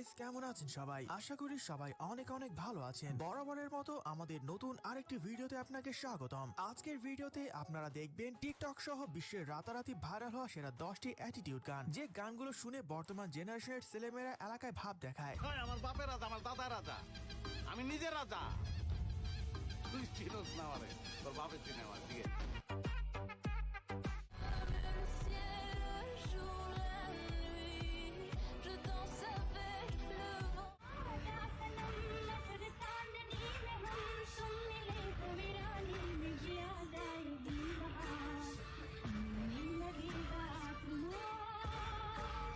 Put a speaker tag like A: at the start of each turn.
A: Guys, কেমন আছেন সবাই? আশা করি সবাই অনেক অনেক ভালো আছেন। বরাবরের মতো আমাদের নতুন আরেকটি ভিডিওতে আপনাকে স্বাগতম। আজকের ভিডিওতে আপনারা দেখবেন টিকটক সহ বিশ্বের রাতারাতি ভাইরাল হওয়া সেরা 10টি অ্যাটিটিউড গান, যে গানগুলো শুনে বর্তমান জেনারেশনের ছেলেমেয়েরা এলাকায় ভাব দেখায়।
B: আমার বাপের রাজা, আমার দাদা রাজা, আমি নিজে রাজা। তুই চিনোস না আমারে, তোর বাপের চিনে আমার দিকে।